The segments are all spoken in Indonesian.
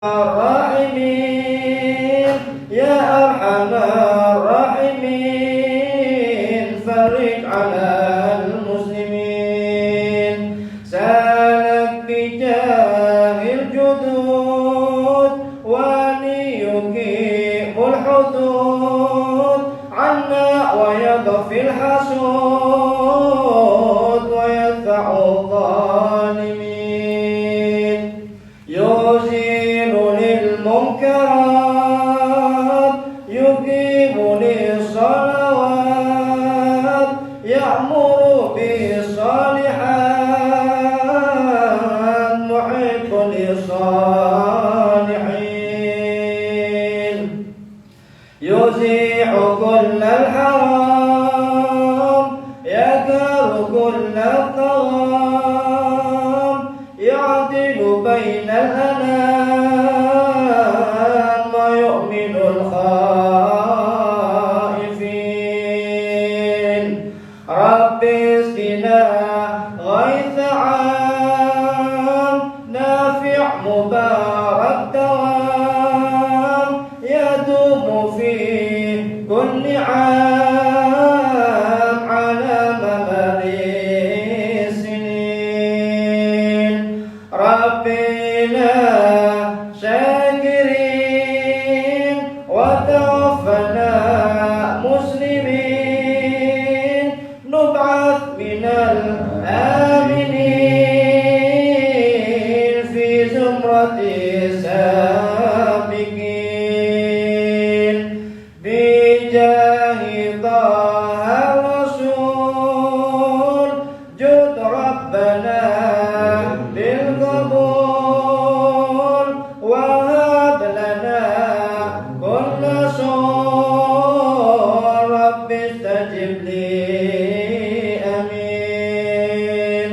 الراحمين يا أرحم الراحمين فرج على المسلمين سالك بجاه الجدود وليقيم الحدود عنا ويضفي الحسود ويدفع الظالمين يزيل للمنكرات يقيم للصلوات يأمر بالصالحات محب للصالحين يزيح كل الحرام يكره كل الطغام يعدل بين الأنام ويؤمن الخائفين رب اسقنا غيث عام نافع مبارك دوام يدوم في كل عام على ممر السنين ربنا شاكرين وتوفنا مسلمين نبعث من الآمنين في زمرة السابقين بجاه طه الرسول جد ربنا بالقبول وهب لنا كل سور رب استجب لي أمين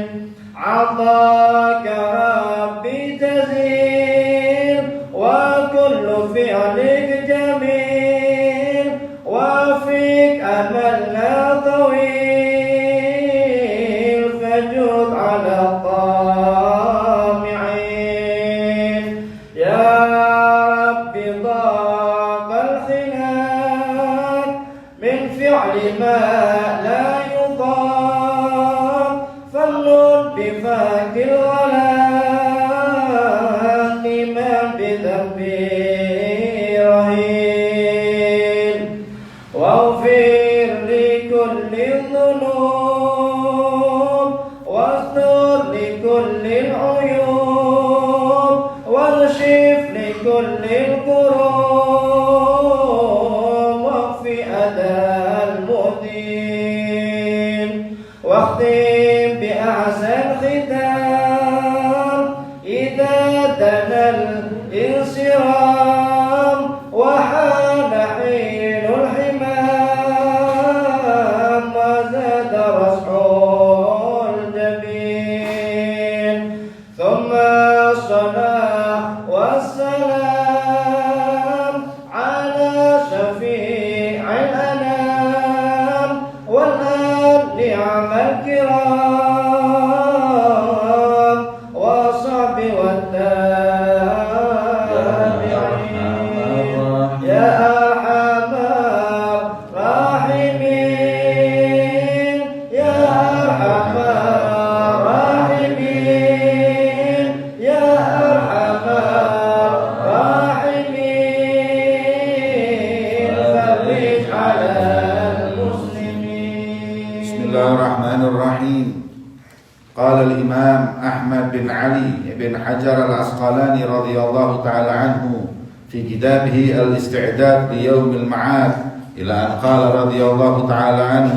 عطاك ربي جزيل وكل فعلك جميل وفيك أملنا طويل فجد على الطامعين يا رب ضاق الخلاف من فعل ما لا يطاق فمن بفاك الغلام من بذنبه رهين واغفر لكل الذنوب واستر لكل العيوب واكشف لكل الكروب واكفي أذى المؤذين واختم بأحسن ختام إذا دنا الانصرام وحان حين الحمام وزاد رسح الجبين ثم الصلاة والسلام على شفيع الأنام والآل نعم الكرام وصحب والتابعين يا أرحم الراحمين يا أرحم الراحمين يا أرحم الراحمين فرج على المسلمين. بسم الله الرحمن الرحيم. قال الإمام أحمد بن علي بن حجر العسقلاني رضي الله تعالى عنه في كتابه الاستعداد ليوم المعاد إلى أن قال رضي الله تعالى عنه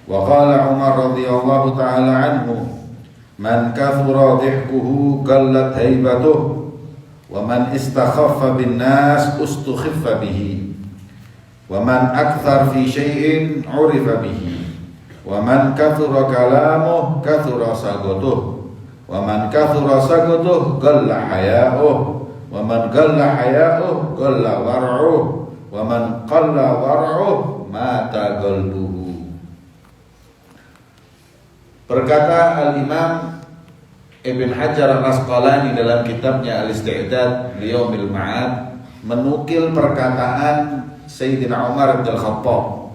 وقال عمر رضي الله تعالى عنه من كثر ضحكه قلت هيبته ومن استخف بالناس استخف به ومن أكثر في شيء عرف به ومن كثر كلامه كثر سقطه ومن كثر سقطه قل حياؤه ومن قل حياؤه قل ورعه ومن قل ورعه مات قلبه. Berkata Al-Imam Ibn Hajar al-Asqalani dalam kitabnya Al-Isti'dad Liyaumil Ma'ad menukil perkataan Sayyidina Umar bin Al-Khattab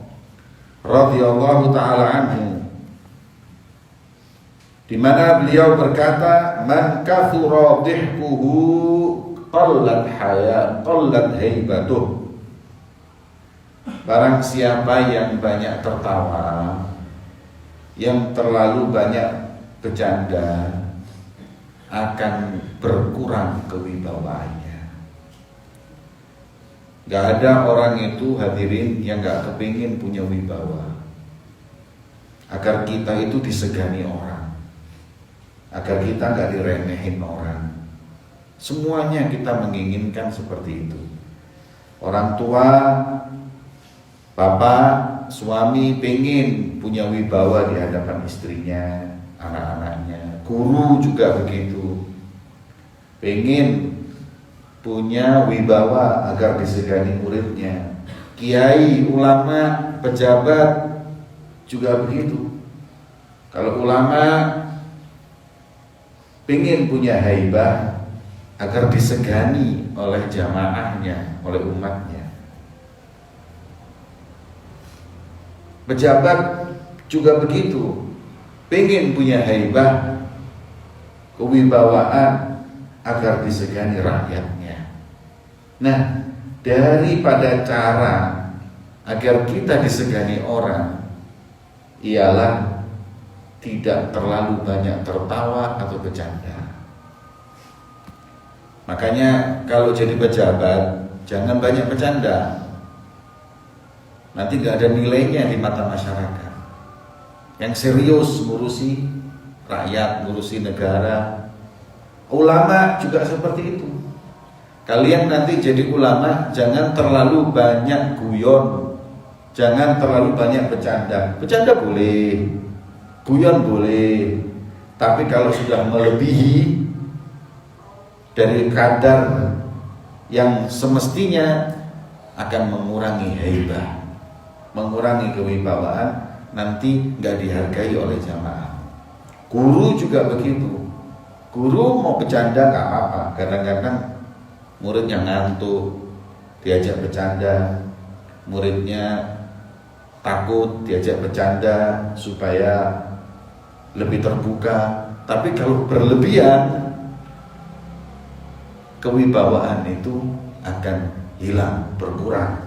radhiyallahu taala anhu, di mana beliau berkata, man kathura dhihkuhu qallat haibatuh. Barang siapa yang banyak tertawa, yang terlalu banyak bercanda, akan berkurang kewibawaannya. Gak ada orang itu hadirin yang gak kepingin punya wibawa, agar kita itu disegani orang, agar kita gak diremehin orang. Semuanya kita menginginkan seperti itu. Orang tua, bapak, suami pengen punya wibawa di hadapan istrinya, anak-anaknya. Guru juga begitu, pengen punya wibawa agar disegani muridnya. Kiai, ulama, pejabat juga begitu. Kalau ulama pengen punya haibah agar disegani oleh jamaahnya, oleh umatnya. Pejabat juga begitu, pengen punya haibah, kewibawaan agar disegani rakyatnya. Nah, daripada cara agar kita disegani orang ialah tidak terlalu banyak tertawa atau bercanda. Makanya kalau jadi pejabat jangan banyak bercanda, nanti gak ada nilainya di mata masyarakat. Yang serius ngurusi rakyat, ngurusi negara. Ulama juga seperti itu. Kalian nanti jadi ulama jangan terlalu banyak guyon, jangan terlalu banyak bercanda. Bercanda boleh, guyon boleh, tapi kalau sudah melebihi dari kadar yang semestinya akan mengurangi haibah, mengurangi kewibawaan, nanti nggak dihargai oleh jamaah. Guru juga begitu. Guru mau bercanda nggak apa-apa. Kadang-kadang muridnya ngantuk, diajak bercanda, muridnya takut, diajak bercanda supaya lebih terbuka. Tapi kalau berlebihan, kewibawaan itu akan hilang, berkurang.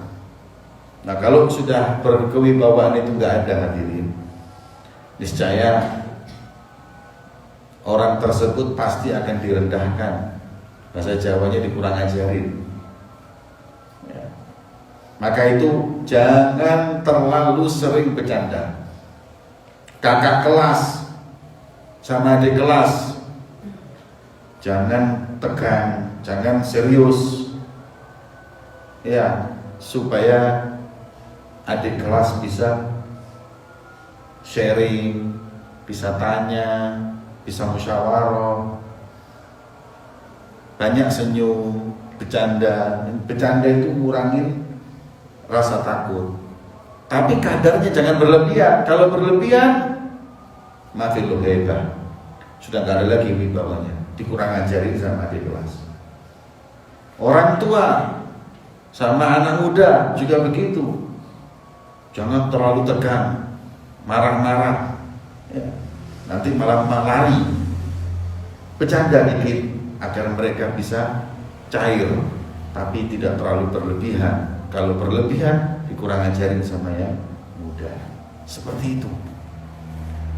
Nah, kalau sudah berkewibawaan itu nggak ada hadirin, niscaya orang tersebut pasti akan direndahkan. Bahasa Jawanya dikurang ajarin. Ya. Maka itu jangan terlalu sering bercanda. Kakak kelas sama adik kelas jangan tegang, jangan serius. Ya, supaya adik kelas bisa sharing, bisa tanya, bisa musyawarah, banyak senyum, bercanda. Bercanda itu ngurangin rasa takut, tapi kadarnya jangan berlebihan. Kalau berlebihan, mafil hebat, sudah gak ada lagi wibawanya, dikurang ajarin sama adik kelas. Orang tua sama anak muda juga begitu, jangan terlalu tegang, marah-marah, ya, nanti malah lari. Bercanda dikit agar mereka bisa cair, tapi tidak terlalu berlebihan. Kalau berlebihan, dikurang ajarin sama yang muda. Seperti itu.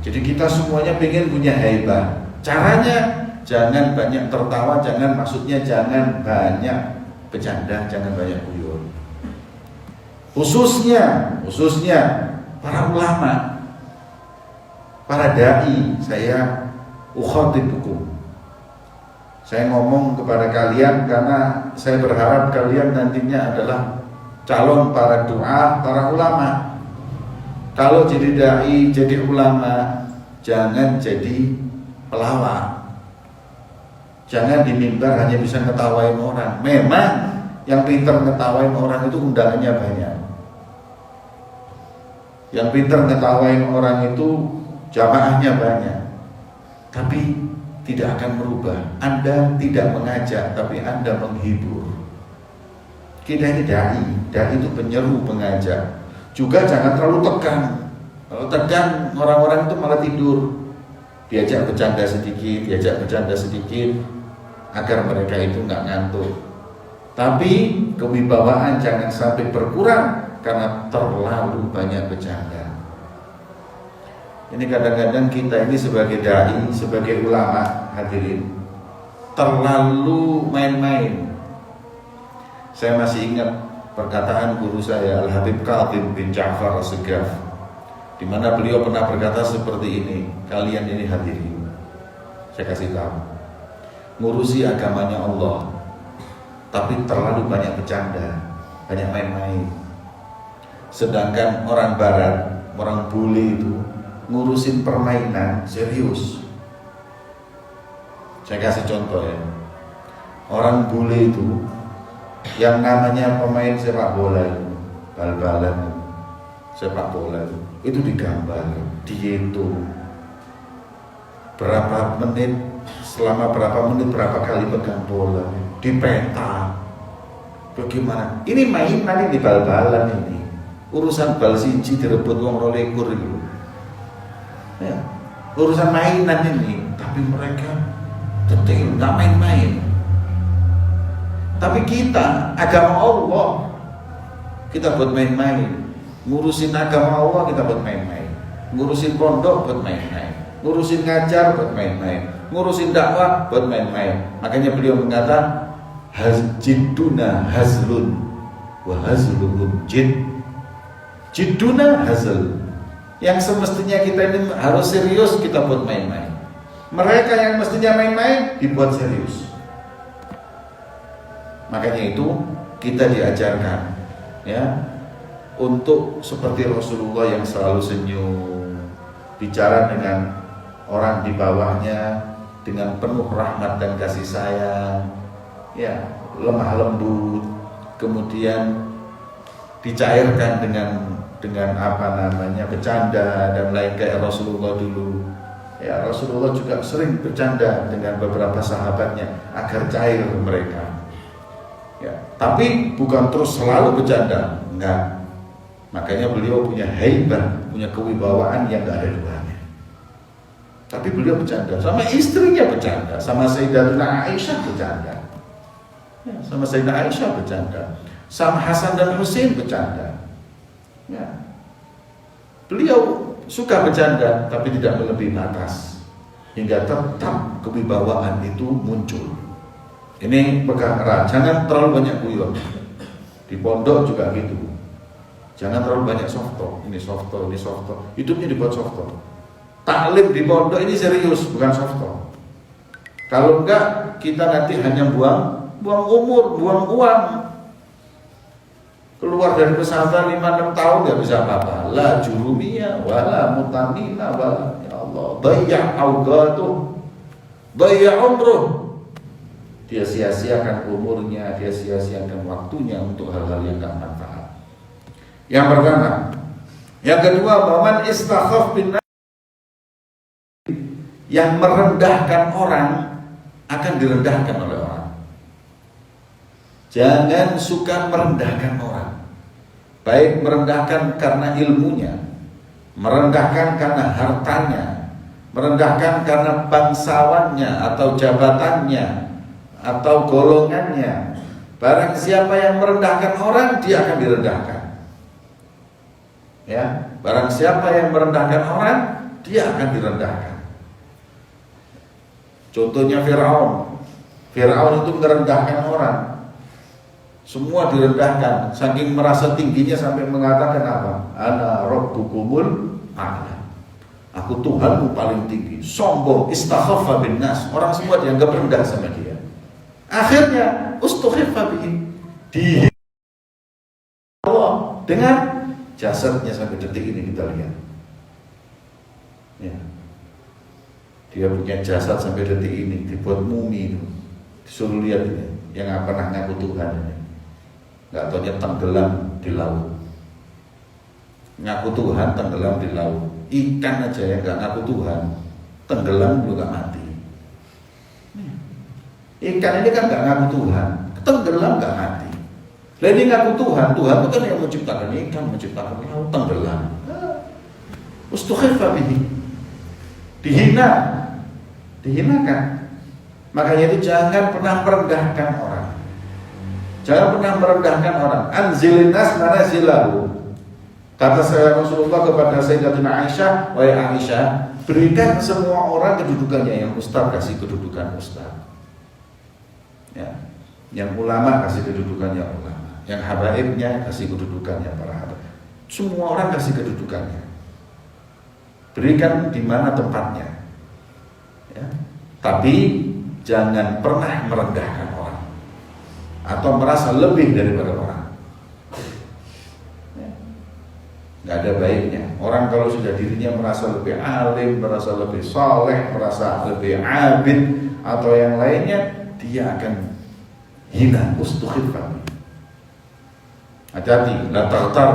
Jadi kita semuanya pengen punya haibah. Caranya jangan banyak tertawa, maksudnya jangan banyak bercanda, jangan banyak guyon. Khususnya para ulama, para dai. Saya ukhatibukum, saya ngomong kepada kalian karena saya berharap kalian nantinya adalah calon para doa, para ulama. Kalau jadi dai, jadi ulama, jangan jadi pelawak. Jangan di mimbar hanya bisa ngetawain orang. Memang yang pintar ngetawain orang itu undangannya banyak. Yang pintar ngetawain orang itu jamaahnya banyak. Tapi tidak akan merubah. Anda tidak mengajak, tapi Anda menghibur. Kita ini dai itu penyeru, pengajak. Juga jangan terlalu tegang. Kalau tegang, orang-orang itu malah tidur. Diajak bercanda sedikit, agar mereka itu nggak ngantuk. Tapi kewibawaan jangan sampai berkurang karena terlalu banyak bercanda. Ini kadang-kadang kita ini sebagai dai, sebagai ulama, hadirin, terlalu main-main. Saya masih ingat perkataan guru saya, Al-Habib Qadim bin Ja'far As-Segaf, di mana beliau pernah berkata seperti ini. Kalian ini hadirin, saya kasih tahu, ngurusi agamanya Allah, tapi terlalu banyak bercanda, banyak main-main. Sedangkan orang barat, orang bule itu ngurusin permainan serius. Saya kasih contoh ya. Orang bule itu yang namanya pemain sepak bola itu, bal-balan sepak bola itu digambar, dihitung berapa menit, selama berapa menit, berapa kali pegang bola, dipeta. Bagaimana? Ini mainan, ini bal-balan ini. Urusan bal siji direbut wong 12 itu. Ya, urusan mainan ini, tapi mereka tetap nggak main-main. Tapi kita, agama Allah, kita buat main-main. Ngurusin agama Allah kita buat main-main. Ngurusin pondok buat main-main. Ngurusin ngajar buat main-main. Ngurusin dakwah buat main-main. Makanya beliau mengatakan, jidduna hazlun wa hazluhum jid. Jidduna hazl. Yang semestinya kita ini harus serius, kita buat main-main. Mereka yang mestinya main-main dibuat serius. Makanya itu kita diajarkan ya untuk seperti Rasulullah yang selalu senyum, bicara dengan orang di bawahnya dengan penuh rahmat dan kasih sayang, ya, lemah lembut, kemudian dicairkan dengan apa namanya, bercanda dan lain kayak Rasulullah dulu. Ya, Rasulullah juga sering bercanda dengan beberapa sahabatnya agar cair mereka. Ya, tapi bukan terus selalu bercanda, enggak. Makanya beliau punya haibah, punya kewibawaan yang enggak ada duanya. Tapi beliau bercanda, sama istrinya bercanda, sama Sayyidatina Aisyah bercanda. Ya, sama Sayyidatina Aisyah bercanda, sama Hasan dan Husain bercanda. Ya. Beliau suka bercanda, tapi tidak melebihi batas, hingga tetap kewibawaan itu muncul. Ini pegang erat, jangan terlalu banyak guyon. Di pondok juga gitu. Jangan terlalu banyak soft talk. Ini soft talk, ini soft talk. Hidupnya dibuat soft talk. Taklim di pondok ini serius, bukan soft talk. Kalau enggak, kita nanti hanya buang umur, buang uang. Keluar dari pesantren 5-6 tahun nggak bisa apa-apa. La jurumiyah, wala mutamina, wala ya Allah. Dayya awgatuh, dayya umruh. Dia sia-siakan umurnya, dia sia-siakan waktunya untuk hal-hal yang gak manfaat. Yang pertama. Yang kedua, man istakhaf bin nas, yang merendahkan orang akan direndahkan oleh orang. Jangan suka merendahkan orang. Baik merendahkan karena ilmunya, merendahkan karena hartanya, merendahkan karena bangsawannya atau jabatannya atau golongannya. Barang siapa yang merendahkan orang, dia akan direndahkan. Ya, barang siapa yang merendahkan orang, dia akan direndahkan. Contohnya Firaun. Firaun itu merendahkan orang. Semua direndahkan, saking merasa tingginya sampai mengatakan apa? Ana rabbukumul a'la. Aku Tuhanmu paling tinggi. Sombong, istakhaffa bin nas. Orang semua dianggap rendah sama dia. Akhirnya ustukhiffa bihi, di Allah dengan jasadnya sampai detik ini kita lihat. Ya. Dia punya jasad sampai detik ini, dibuat mumi itu. Disuruh lihat ini, yang nggak pernah ngaku Tuhan ini. Nggak taunya tenggelam di laut. Ngaku Tuhan tenggelam di laut. Ikan aja yang nggak ngaku Tuhan tenggelam juga mati. Ikan ini kan nggak ngaku Tuhan, tenggelam nggak mati. Lah ini ngaku Tuhan, Tuhan itu kan yang menciptakan ikan, menciptakan laut, tenggelam. Ustukhiffa bihi, dihinakan. Makanya itu jangan pernah merendahkan orang. Jangan pernah merendahkan orang. Anzilin nas manazilahu. Kata saya Rasulullah kepada Sayyidatina Aisyah, wahai Aisyah, berikan semua orang kedudukannya. Yang ustaz kasih kedudukan ustaz. Ya. Yang ulama kasih kedudukannya ulama. Yang habaibnya kasih kedudukannya para habaib. Semua orang kasih kedudukannya. Berikan di mana tempatnya. Ya. Tapi jangan pernah merendahkan orang atau merasa lebih daripada orang. Nggak ada baiknya. Orang kalau sudah dirinya merasa lebih alim, merasa lebih soleh, merasa lebih abid atau yang lainnya, dia akan hina, ustukhifah. Hati-hati, la taghtar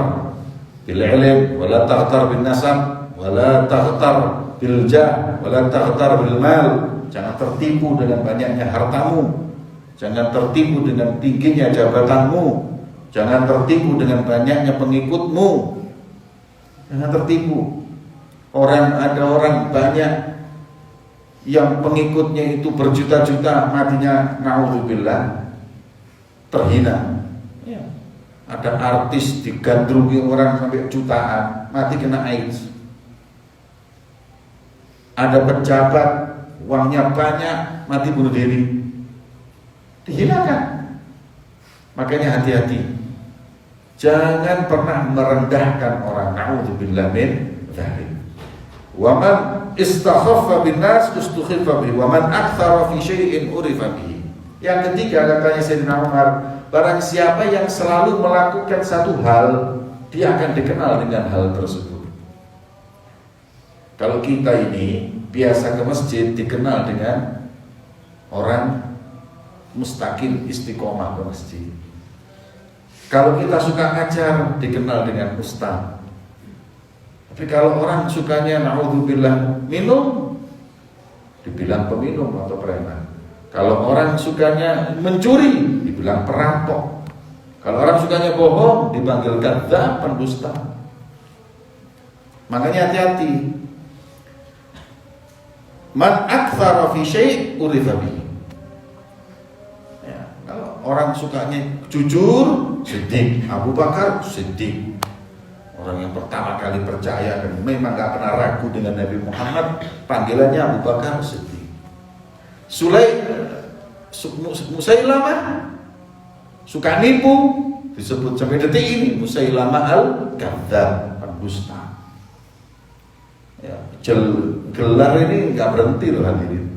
bil ilm, wa la taghtar bin nasab, wa la taghtar bil jah, wa la taghtar bil mal. Jangan tertipu dengan banyaknya hartamu. Jangan tertipu dengan tingginya jabatanmu. Jangan tertipu dengan banyaknya pengikutmu. Jangan tertipu. Ada orang banyak yang pengikutnya itu berjuta-juta, matinya naudzubillah terhina. Ya. Ada artis digandrungi orang sampai jutaan, mati kena AIDS. Ada pejabat uangnya banyak, mati bunuh diri, dihinakan. Makanya hati-hati, jangan pernah merendahkan orang. Na'udzubillah min dzalik. Wa man istakhaffa bin nas ustukhiffa bihi wa man aktsara fi syai'in urifa bihi. Yang ketiga katanya Sayyidina Umar, barang siapa yang selalu melakukan satu hal, dia akan dikenal dengan hal tersebut. Kalau kita ini biasa ke masjid, dikenal dengan orang mustaqim istiqomah ke masjid. Kalau kita suka ngajar, dikenal dengan ustaz. Tapi kalau orang sukanya naudzubillah minum, dibilang peminum atau preman. Kalau orang sukanya mencuri, dibilang perampok. Kalau orang sukanya bohong, dipanggil kadzdzab, pendusta. Makanya hati-hati. Man aktsara fi syai' urifa bihi. Ya, kalau orang sukanya jujur, Siddiq. Abu Bakar Siddiq. Orang yang pertama kali percaya dan memang gak pernah ragu dengan Nabi Muhammad, panggilannya Abu Bakar Siddiq. Musailamah suka nipu, disebut sampai detik ini Musailamah al-Kadzdzab, pendusta. Ya, gelar ini nggak berhenti loh hadirin.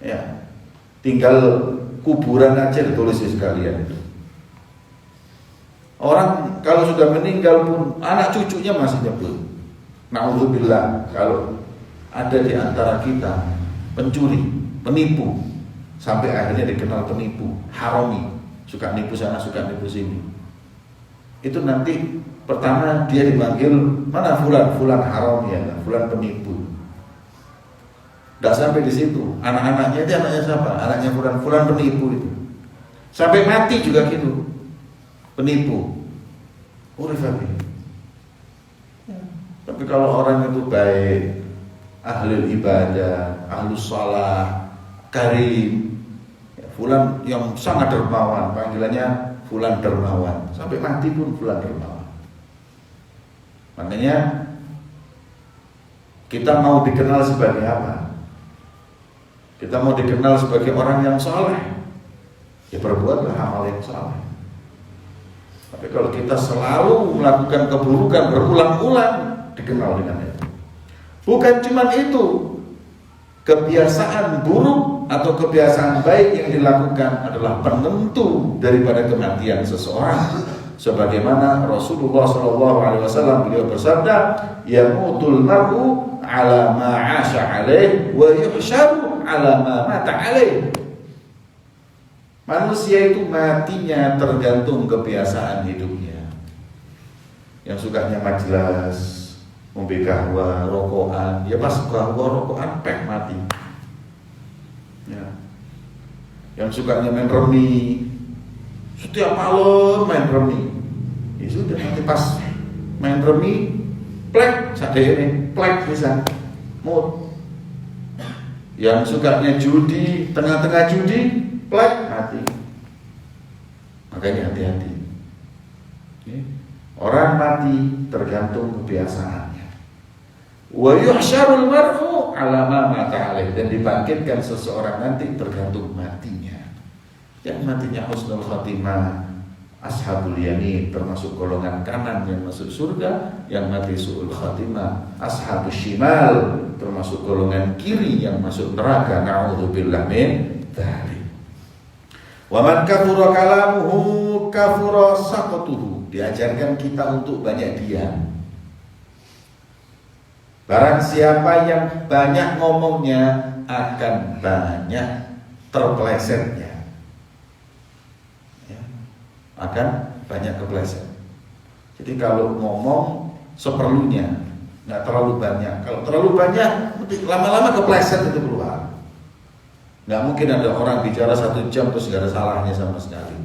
Ya, tinggal kuburan aja ditulis sekalian itu. Orang kalau sudah meninggal pun anak cucunya masih nyebut. Na'udzubillah, kalau ada di antara kita pencuri, penipu, sampai akhirnya dikenal penipu, harami, suka nipu sana, suka nipu sini. Itu nanti pertama dia dipanggil, mana fulan haram ya, fulan penipu. Tidak sampai di situ, anak-anaknya itu anaknya siapa? Anaknya fulan penipu itu. Sampai mati juga gitu, penipu. Urifabi. Tapi kalau orang itu baik, ahli ibadah, ahli shalah, karim, ya, fulan yang sangat dermawan, panggilannya fulan dermawan. Sampai mati pun fulan dermawan. Makanya kita mau dikenal sebagai apa? Kita mau dikenal sebagai orang yang saleh, ya perbuatlah amal yang saleh. Tapi kalau kita selalu melakukan keburukan berulang-ulang, dikenal dengan itu. Bukan cuma itu, kebiasaan buruk atau kebiasaan baik yang dilakukan adalah penentu daripada kematian seseorang. Sebagaimana Rasulullah SAW beliau bersabda, yamutul mar'u ala ma 'asha 'alaih wa yuhsyaru ala ma mata 'alaih. Manusia itu matinya tergantung kebiasaan hidupnya. Yang sukanya majlas, ngombe kahwa, rokokan, ya pas kahwa rokokan pek mati. Ya. Yang sukanya main remi, setiap malam main remi. Ya sudah, nanti pas main remi, plek, sadene, plek bisa, mood. Yang sukanya judi, tengah-tengah judi, plek, mati. Makanya hati-hati. Orang mati tergantung kebiasaannya. Wa yuhsyarul mar'u 'ala ma mata 'alaih, dan dibangkitkan seseorang nanti tergantung matinya. Yang matinya husnul khatimah, ashabul yamin, termasuk golongan kanan yang masuk surga. Yang mati su'ul khatimah, ashabus shimal, termasuk golongan kiri yang masuk neraka. Na'udzubillah min dzalik. Wa man kafura kalamuhu kafura saqatuhu. Diajarkan kita untuk banyak diam. Barang siapa yang banyak ngomongnya akan banyak terpelesetnya. Akan banyak kepleset. Jadi kalau ngomong seperlunya, nggak terlalu banyak. Kalau terlalu banyak, lama-lama kepleset itu keluar. Nggak mungkin ada orang bicara 1 jam terus nggak ada salahnya sama sekali.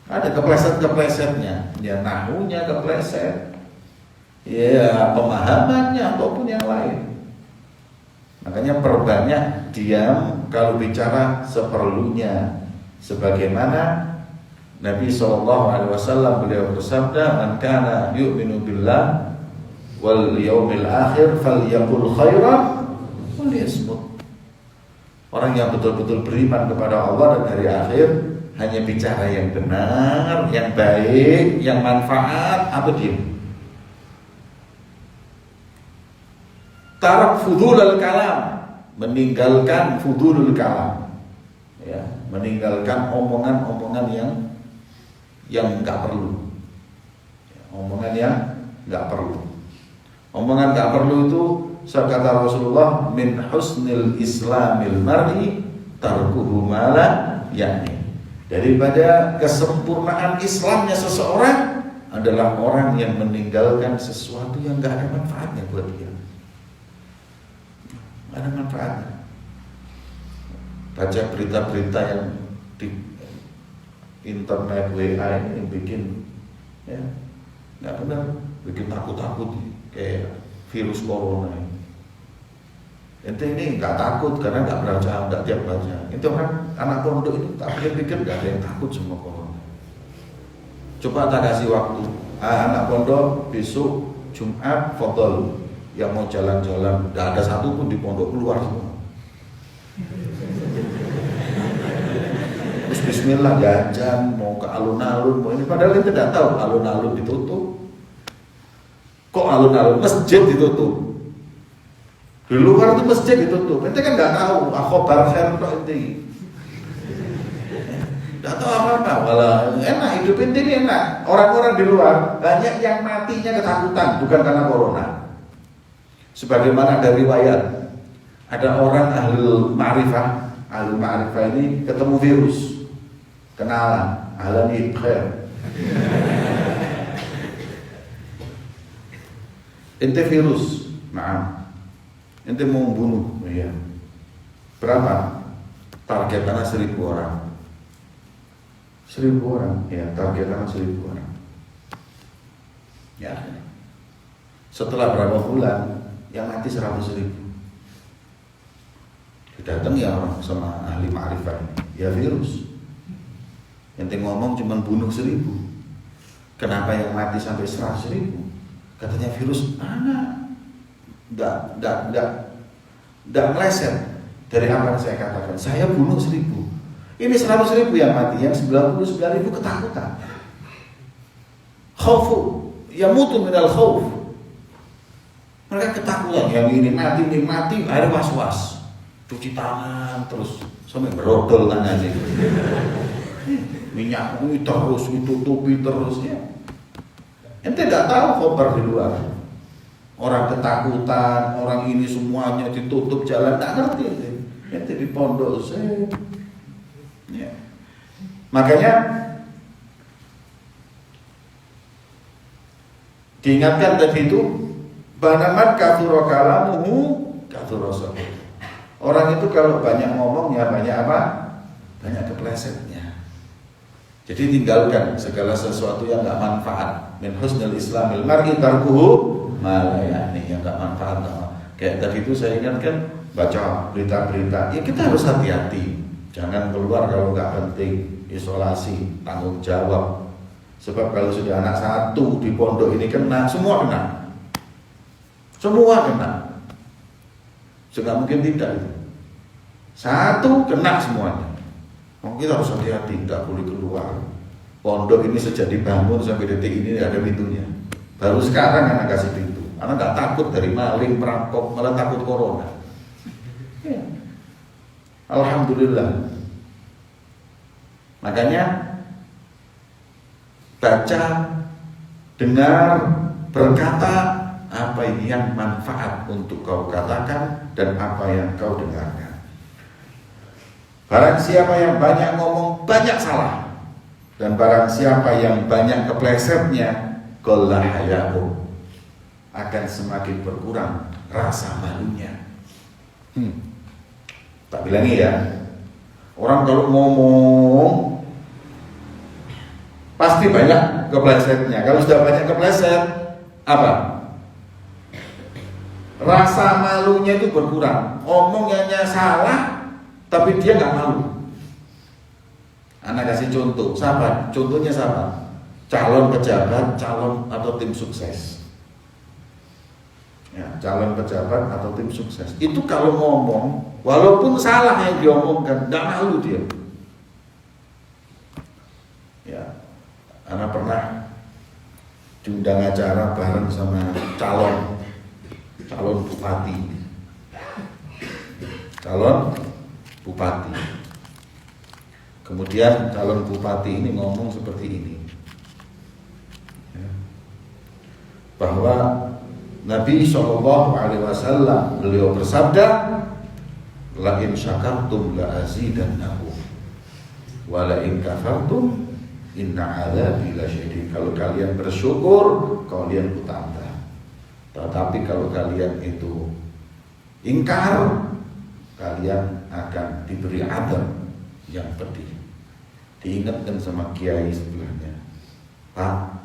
Ada kepleset-keplesetnya, ya nahunya kepleset, ya pemahamannya ataupun yang lain. Makanya perbanyak diam kalau bicara seperlunya, sebagaimana Nabi SAW beliau bersabda, "Man kana yu'minu billah wal yaumil akhir falyaqul khairan walyasmut." Orang yang betul-betul beriman kepada Allah dan hari akhir hanya bicara yang benar, yang baik, yang manfaat, atau diam. Tarak fudulul kalam, meninggalkan fudulul kalam, ya, meninggalkan omongan-omongan yang nggak perlu, omongan yang nggak perlu. Omongan nggak perlu itu, kata Rasulullah, min husnil islamil mar'i tarkuhu mala yani. Daripada kesempurnaan Islamnya seseorang adalah orang yang meninggalkan sesuatu yang nggak ada manfaatnya buat dia. Nggak ada manfaatnya. Baca berita-berita yang di internet, WA ini yang bikin, ya, nggak benar, bikin takut-takut kayak virus corona ini. Ente ini nggak takut karena nggak baca, nggak tiap baca. Itu orang anak pondok itu tak pikir nggak ada yang takut sama corona. Coba tak kasih waktu, anak pondok besok Jumat fotol, yang mau jalan-jalan, nggak ada satu pun di pondok, keluar semua. Terus bismillah jajan, mau ke alun-alun, mau ini, padahal kita tidak tahu alun-alun ditutup. Kok alun-alun masjid ditutup? Di luar itu masjid ditutup. Ente kan nggak tahu, akhbar khair kok ente. Nggak tahu apa-apa. Walau enak hidup ente ini enak. Orang-orang di luar banyak yang matinya ketakutan, bukan karena corona. Sebagaimana ada riwayat, ada orang ahlul ma'rifah ini ketemu virus, kenalan, ahlan khair. Ente virus, maaf. Ente mau membunuh, ya. Berapa? Targetnya 1.000 orang. 1.000 orang, ya, targetnya 1.000 orang. Ya. Setelah berapa bulan, yang mati 100.000. Datang ya orang sama ahli ma'rifah, ya virus. Ente ngomong cuma bunuh 1.000. Kenapa yang mati sampai 100.000? Katanya virus mana? Enggak meleset dari apa yang saya katakan. Saya bunuh 1.000. Ini 100.000 yang mati, yang 99.000 ketakutan. Khaufu, yamutu minal khauf. Mereka ketakutan, yang ini mati, akhirnya was-was. Cuci tangan terus sampai berodol tangannya. Minyak terus, ditutupi terus, ya. Ente nggak tahu khobar di luar. Orang ketakutan, orang ini semuanya ditutup jalan, nggak ngerti ente. Ente di pondok saya. Ya. Makanya diingatkan tadi itu, banamat kathura kalamuhu kathura sabr. Orang itu kalau banyak ngomong ya banyak apa? banyak keplesetnya. Jadi tinggalkan segala sesuatu yang nggak manfaat. Min husnil islamil mar'i tarkuhu ma la ya'ni, yang nggak manfaat. Kayak tadi itu saya ingatkan, baca berita-berita, ya kita harus hati-hati. Jangan keluar kalau nggak penting, isolasi, tanggung jawab. Sebab kalau sudah anak satu di pondok ini kena, semua kena. Semua kena. Nggak mungkin tidak itu. Satu kena semuanya. Kita harus hati-hati, nggak boleh keluar. Pondok ini sejak dibangun sampai detik ini ada pintunya. Baru sekarang anak kasih pintu. Anak nggak takut dari maling, perampok, malah takut corona. Ya. Alhamdulillah. Makanya baca, dengar, berkata apa ini yang manfaat untuk kau katakan dan apa yang kau dengarkan. Barang siapa yang banyak ngomong banyak salah, dan barang siapa yang banyak keplesetnya, qalla haya'u, akan semakin berkurang rasa malunya. Tak bilangi ya, orang kalau ngomong pasti banyak keplesetnya. Kalau sudah banyak kepleset, apa? Rasa malunya itu berkurang. Omongnya salah, tapi dia nggak malu. Anak kasih contoh, siapa? Contohnya siapa? Calon pejabat, calon atau tim sukses. Ya, calon pejabat atau tim sukses. Itu kalau ngomong, walaupun salah yang diomongkan, nggak malu dia. Ya, anak pernah diundang acara bareng sama calon bupati. Calon bupati. Kemudian calon bupati ini ngomong seperti ini, bahwa Nabi SAW beliau bersabda, la in syakartum la azidannakum wa la in kafartum inna adzabi lasyadid. Kalau kalian bersyukur, kalian bertambah. Tetapi kalau kalian itu ingkar, kalian akan diberi azab yang pedih. Diingatkan sama kiai sebelahnya, Pak,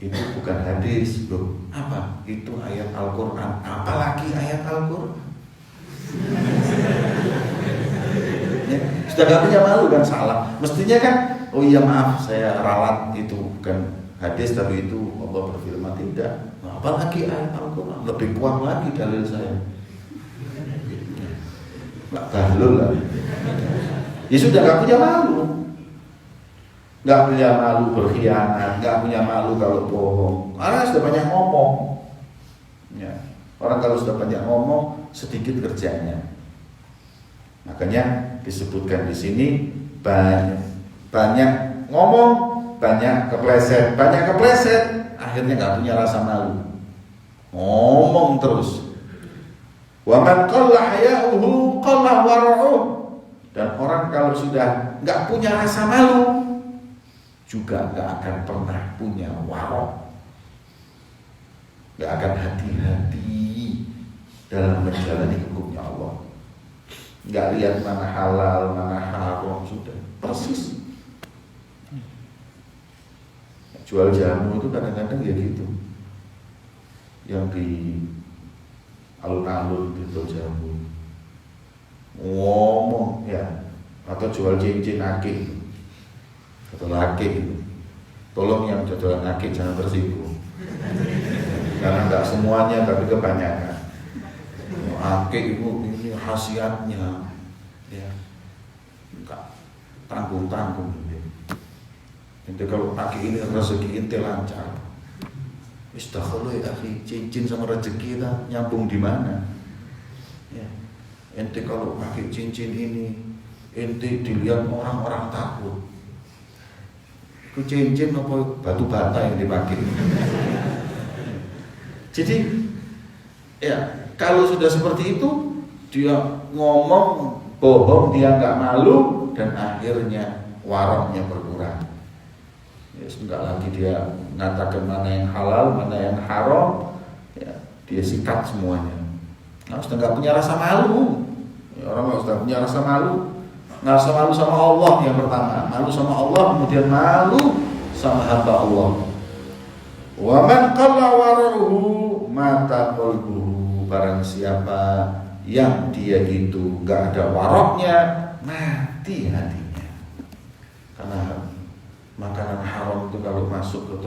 itu bukan hadis, loh. Apa? Itu ayat Al-Quran. Apalagi ayat Al-Quran. Ya, sudah gak punya malu kan, salah. Mestinya kan, oh iya maaf, saya ralat, itu bukan hadis, tapi itu Allah berfirman. Tidak. Nah, apalagi ayat Al-Quran, lebih kuat lagi dalil saya. Nggak tahlul lah. Ya sudah gak punya malu. Gak punya malu berkhianat, gak punya malu kalau bohong. Karena sudah banyak ngomong. Ya. Orang kalau sudah banyak ngomong, sedikit kerjanya. Makanya disebutkan di sini banyak ngomong, banyak kepleset, akhirnya gak punya rasa malu. Ngomong terus. Wa man qalla haya'uhu qalla wara'uhu. Dan orang kalau sudah gak punya rasa malu, juga gak akan pernah punya warok, gak akan hati-hati dalam menjalani hukumnya Allah. Gak lihat mana halal, mana haram, sudah persis. Jual jamu itu kadang-kadang ya gitu, yang di alun-alun gitu jamu, ngomong ya, atau jual cincin akik atau laki, tolong yang jodohan laki jangan tersinggung, karena nggak semuanya tapi kebanyakan. Akik itu ini khasiatnya, ya nggak tanggung-tanggung. Nanti kalau akik ini rezeki ente lancar, istighfar ya akhi, cincin sama rezeki kita nyambung di mana? Ya, ente kalau pakai cincin ini, ente dilihat orang-orang takut. Itu cincin apa batu bata yang dipakai. Jadi ya kalau sudah seperti itu, dia ngomong bohong, dia nggak malu, dan akhirnya waroknya berkurang. Ya enggak lagi dia mengatakan mana yang halal, mana yang haram, ya, dia sikat semuanya. Nah, sudah nggak punya rasa malu. Ya, orang kalau sudah punya rasa malu, Nggak usah malu sama Allah yang pertama, malu sama Allah, kemudian malu sama hamba Allah. Wa man qalla wara'uhu mata qalbuhu. Barang siapa yang dia itu enggak ada waroknya, mati hatinya. Karena makanan haram itu kalau masuk ke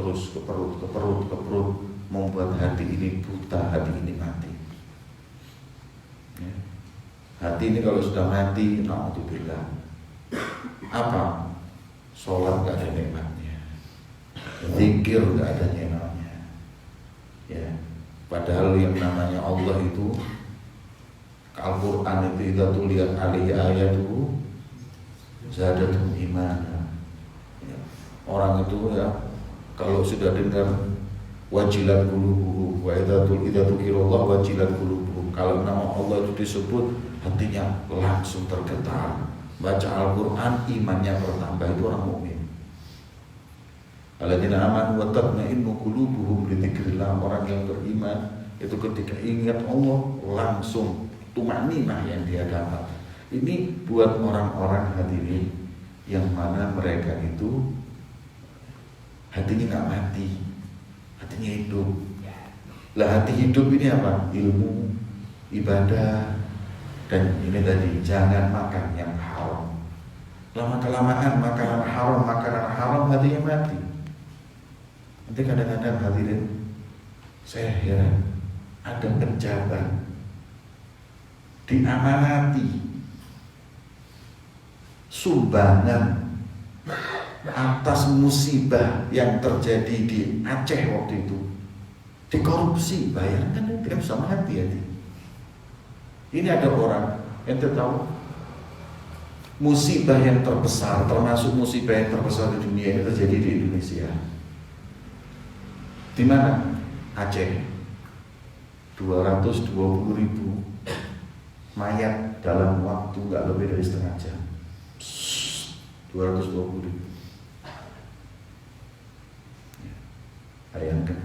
perut membuat hati ini buta, hati ini mati. Ya. Hati ini kalau sudah mati, na'udzubillah. Apa? Sholat enggak ada nikmatnya, zikir enggak ada nikmatnya. Ya. Padahal yang namanya Allah itu, Al-Quran itu kita tuh lihat alaihi ayatuhu zadatum imana. Ya. Orang itu ya kalau sudah dengar wajilat qulubuhum wa idza dzukirallah wajilat qulubuhum. Kalau nama Allah itu disebut hatinya langsung tergetar. Baca Al-Quran imannya bertambah, itu orang mukmin. Alladzina amanu wa tatma'innu qulubuhum bi dzikrillah. Orang yang beriman itu ketika ingat Allah langsung tumaninah yang dia dapat. Ini buat orang-orang hadirin yang mana mereka itu hatinya nggak mati, hatinya hidup. Lah hati hidup ini apa? Ilmu, ibadah, dan ini tadi jangan makan yang haram. Lama kelamaan makanan haram hatinya mati. Nanti kadang-kadang hadirin saya heran, ada pejabat diamanati sumbangan atas musibah yang terjadi di Aceh waktu itu, dikorupsi, bayarkan dia bisa mati hati. Ini ada orang yang tahu musibah yang terbesar, termasuk musibah yang terbesar di dunia ini terjadi di Indonesia. Di mana? Aceh. 220.000 mayat dalam waktu nggak lebih dari setengah jam. 220.000. Bayangkan,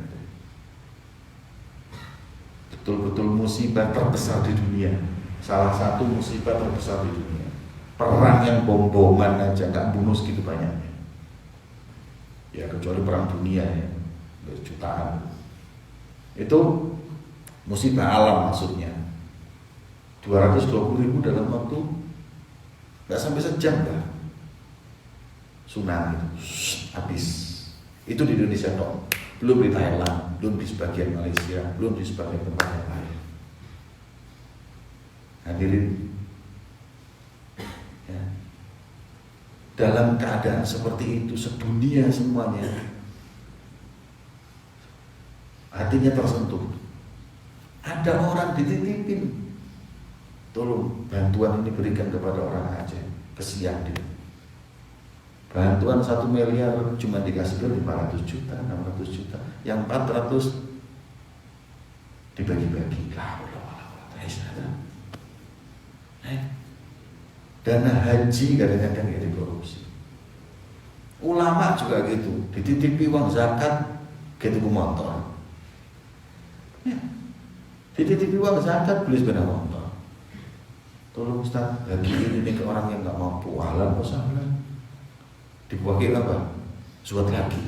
betul-betul musibah terbesar di dunia. Salah satu musibah terbesar di dunia. Perang yang bom-boman aja nggak bunuh segitu banyaknya. Ya kecuali perang dunia ya, jutaan. Itu musibah alam maksudnya. 220.000 dalam waktu nggak sampai sejam lah. Tsunami habis. Itu di Indonesia dong. Belum di Thailand, belum di sebagian Malaysia, belum di sebagian tempat yang lain. Hadirin, ya. Dalam keadaan seperti itu, sedunia semuanya hatinya tersentuh. Ada orang dititipin, tolong bantuan ini berikan kepada orang Aceh, kesian dia. Bantuan 1 miliar cuma dikasih ke 500 juta, 600 juta, yang 400 dibagi-bagi. Dana haji kadang-kadang ya dikorupsi. Ulama juga gitu, dititipi uang zakat, gitu motor. Ya. Dititipi uang zakat, beli sepeda motor. Tolong Ustaz, bagi ini ke orang yang nggak mampu. Alam wasahlan. Dipakai apa? Suat lagi.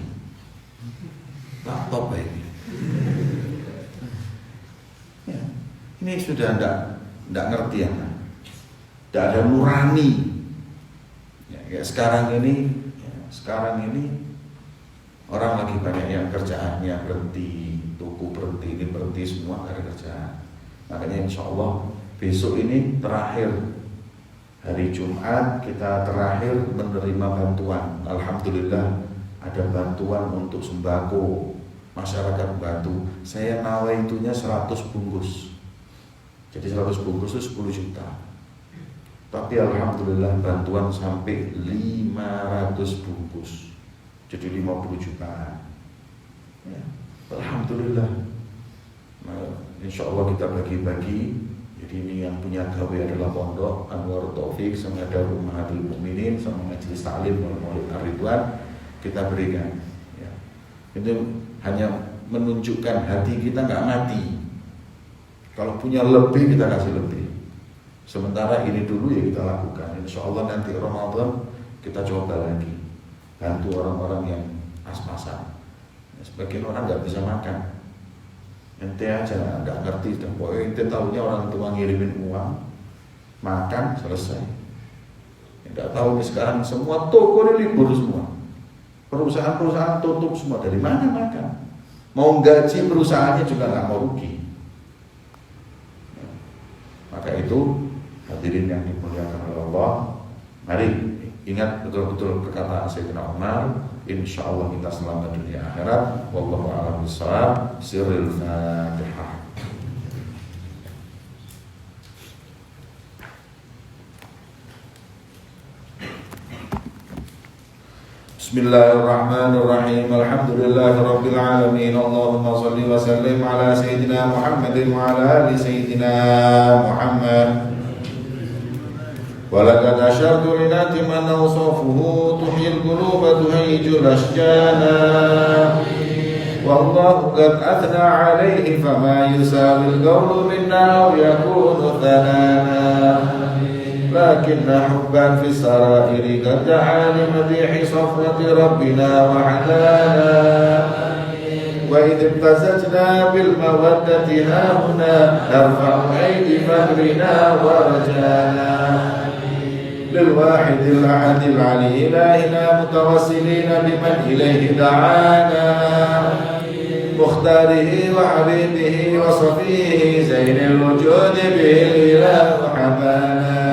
Laptop ini. Ya. Ini sudah enggak ngerti ya. Enggak ada nurani. Ya, kayak sekarang ini orang lagi banyak yang kerjaannya berhenti, toko berhenti, ini berhenti, semua nggak ada kerjaan. Makanya insya Allah besok ini terakhir. Hari Jumat kita terakhir menerima bantuan. Alhamdulillah ada bantuan untuk sembako. Masyarakat bantu. Saya nawaitunya 100 bungkus. Jadi 100 bungkus itu 10 juta. Tapi alhamdulillah bantuan sampai 500 bungkus. Jadi 50 jutaan. Ya, alhamdulillah. Nah, insya Allah kita bagi-bagi. Jadi ini yang punya gawe adalah Pondok Anwar Taufik, sama ada Ummahatul Mukminin, sama Majelis Ta'lim Maulid Ar-Ridwan, kita berikan. Ya. Itu hanya menunjukkan hati kita nggak mati. Kalau punya lebih kita kasih lebih. Sementara ini dulu ya kita lakukan. Insya Allah nanti Ramadan kita coba lagi, bantu orang-orang yang pas-pasan. Sebagian orang nggak bisa makan, ente aja nggak ngerti, pokoknya ente tahunya orang tua ngirimin uang, makan selesai. Nggak tahu nih sekarang semua toko ini libur semua, perusahaan-perusahaan tutup semua, dari mana makan? Mau gaji perusahaannya juga nggak mau rugi. Maka itu hadirin yang dimuliakan oleh Allah, mari ingat betul-betul perkataan Sayyidina Umar, insya Allah kita selamat dunia akhirat. Wallahu a'lam bishawab. Sirrul Fatihah. Bismillahirrahmanirrahim. Alhamdulillahirabbil alamin. Allahumma shalli wa sallim ala sayyidina Muhammadin wa ala ali sayyidina Muhammad. ولقد أشرت لناتم أن أوصافه تحيي القلوب تهيج الأشجان والله قد أثنى عليه فما يساوي القول منا أو يكون ثنانا لكن حبا في السرائر قد دعا لمديح صفوة ربنا وعلانا وإذ ابتزجنا بالمودة هاهنا نرفع أيدي فخرنا ورجانا للواحد الأحد العلي إلهنا متوسلين بمن إليه دعانا مختاره وحبيبه وصفيه زين الوجود به الإله حبانا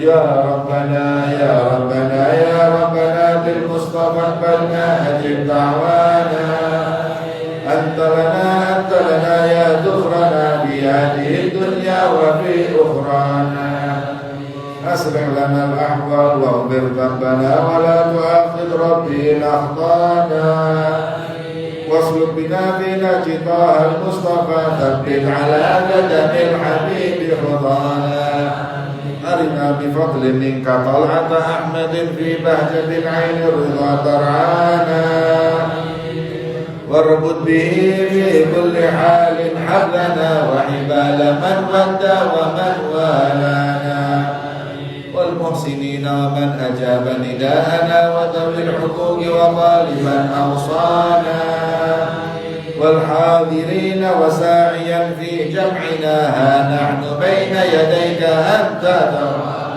يا ربنا يا ربنا يا ربنا بالمصطفى اقبلنا أجب دعوانا أنت لنا يا ذخرنا في هذه الدنيا وفي أخرانا أصلح لنا الأحوال واغفر ذنبنا ولا تؤاخذ ربي إن أخطانا واسلك بنا في نهج طه المصطفى ثبت على قدم الحبيب خطانا أرنا بفضل منك طلعة أحمد في بهجة العين الرضا ترعانا واربط به في كل حال حبلنا وحبال من ودى ومن والانا والمحسنين ومن أجاب نداءنا وذوي الحقوق وظالما أوصانا والحاضرين وساعيا في جمعنا ها نحن بين يديك أنت ترانا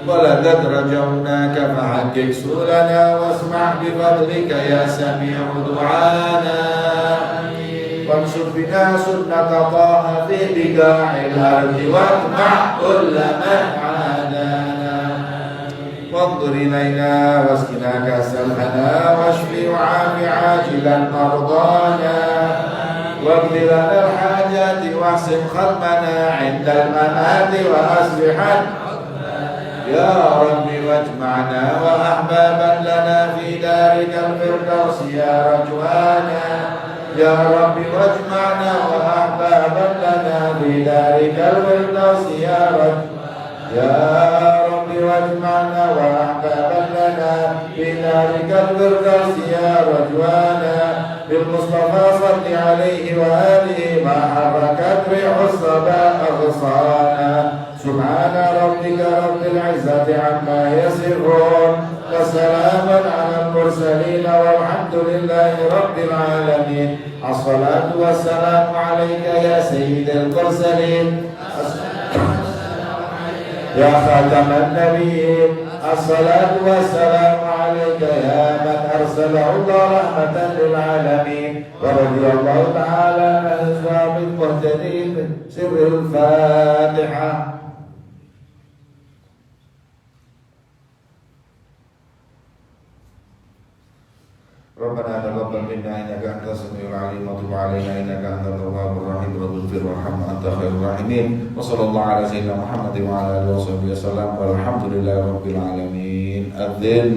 ولقد رجوناك فحقق سؤلنا واسمع بفضلك يا سميع دعانا وانشر بنا سنة طه في بقاع الأرض واجمع كل من عادانا وانظر إلينا واسقنا كأس الهنا واشف وعاف عاجلا مرضانا واقض لنا الحاجات واحسن ختمنا عند الممات وأصلحا يا رب واجمعنا وأحبابا لنا في دارك الفردوس يا رجوانا يا رب واجمعنا وأحبابا لنا في دارك الفردوس يا رب واجمعنا وأحبابا لنا في دارك الفردوس يا رجوانا بالمصطفى صل عليه وآله ما حركت ريح الصبا أغصانا سبحان ربك رب العزة عما يصفون وسلام على المرسلين والحمد لله رب العالمين. الصلاة والسلام عليك يا سيد المرسلين يا خاتم النبيين. الصلاة والسلام عليك يا من أرسله الله رحمة للعالمين. ورضي الله تعالى عن أصحاب المهتدين. سر الفاتحة. ربنا تقبل منا إنك أنت السميع العليم وتب علينا إنك أنت التواب الرحيم رب اغفر وارحم وأنت خير الراحمين. وصلى الله على سيدنا محمد وعلى آله وصحبه وسلم والحمد لله رب العالمين. أذن